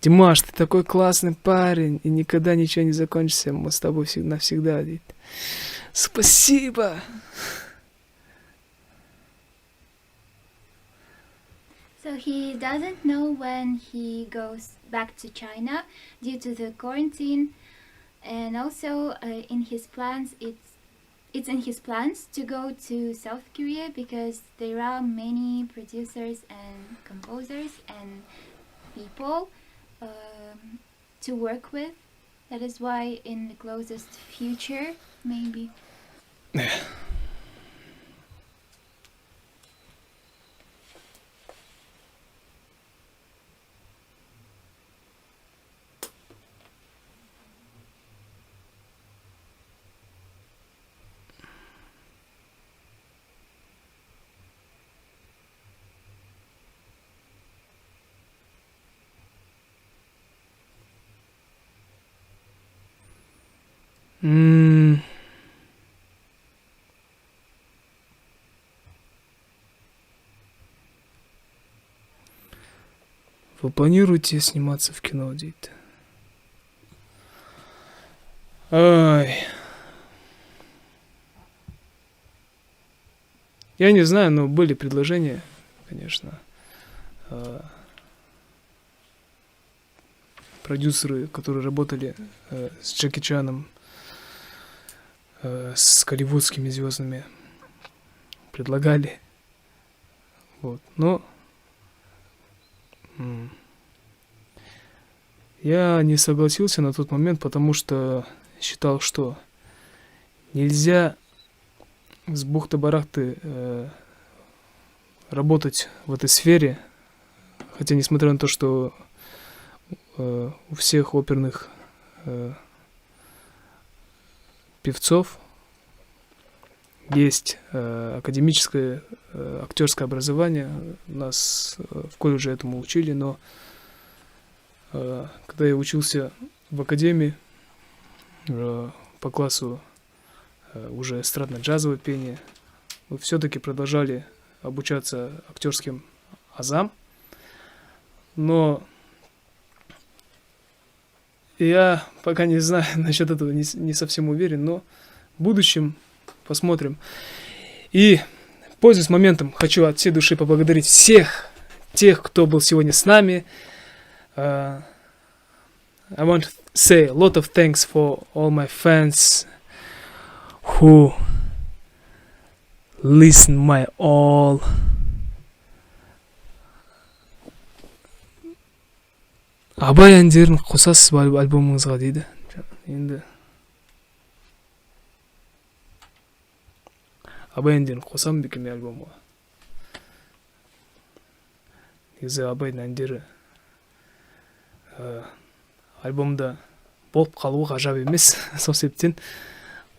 Димаш, ты такой классный парень, и никогда ничего не закончится. Мы с тобой навсегда. Спасибо! So he doesn't know when he goes back to China due to the quarantine, and also in his plans, it's in his plans to go to South Korea because there are many producers and composers and people to work with. That is why in the closest future, maybe. Вы планируете сниматься в кино, дейді? Ай. Я не знаю, но были предложения, конечно. Продюсеры, которые работали с Джеки Чаном, с голливудскими звездами, предлагали. Вот. Но я не согласился на тот момент, потому что считал, что нельзя с бухты-барахты работать в этой сфере. Хотя, несмотря на то, что у всех оперных певцов есть академическое актерское образование. Нас в колледже этому учили, но когда я учился в академии по классу уже эстрадно-джазовое пение, мы все-таки продолжали обучаться актерским азам. Но я пока не знаю, насчет этого не совсем уверен, но в будущем посмотрим. И, пользуясь моментом, хочу от всей души поблагодарить всех тех, кто был сегодня с нами. I want to say a lot of thanks for all my fans who listen my all. Абай әндерін қосасыз ба альбомыңызға дейді. Енді Абай әндерін қосам ба екен мен альбомға? Негізі Абайдың әндері альбомда болып қалуы ғажап емес. Сол себептен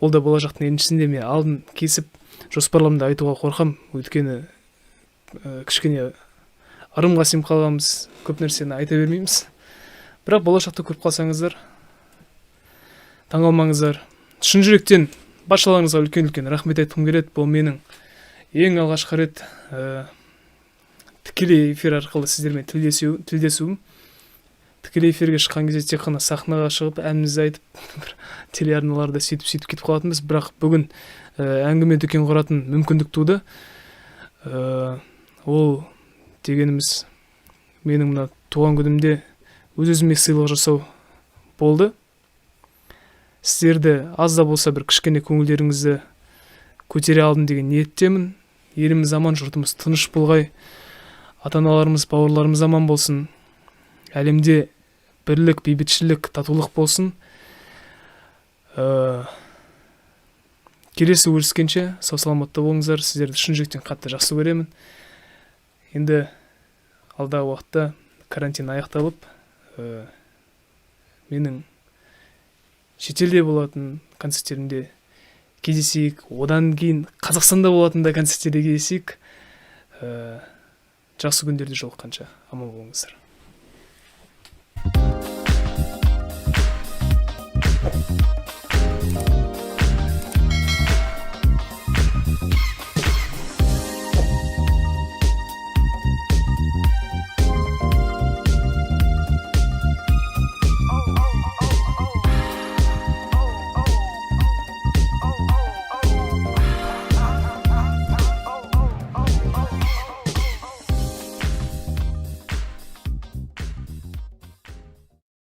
ол да болашақтың еншісінде мен алдын кесіп жоспарларымды айтуға қорқам. Өйткені кішкене ырымға сеніп қалғанбыз, көп нәрсені айта бермейміз. Бірақ болашақта көріп қалсаңыздар, таңғалмаңыздар. Шын жүректен баршаларыңызға үлкен рахмет айтқым келеді. Бұл менің ең алғашқы рет тікелей эфир арқылы сіздермен тілдесуім. Тікелей эфирге шыққан кезде тек қана сахнаға шығып, әнімізді айтып, телеарналарда сөйтіп кетіп қалатынбыз. Бірақ бүгін әңгіме дүкен құратын мүмкіндік туды. Ол дегеніміз менің мына туған күнімде өз-өзіме сыйлық жасау болды. Сіздерді аз да болса бір кішкене көңілдеріңізді көтере алдым деген ниеттемін. Еліміз аман, жұртымыз тыныш болғай, ата-аналарымыз, бауырларымыз аман болсын. Әлемде бірлік, бейбітшілік, татулық болсын. Келесі көріскенше сау саламатта болыңыздар. Сіздерді шын жүректен қатты жақсы көремін. Енді алдағы уақытта карантин аяқталып, менің шетелде болатын концерттерімде кездесейік, одан кейін Қазақстанда болатын да концерттерде кездесейік. Жақсы күндерде жолыққанша аман болыңыздар.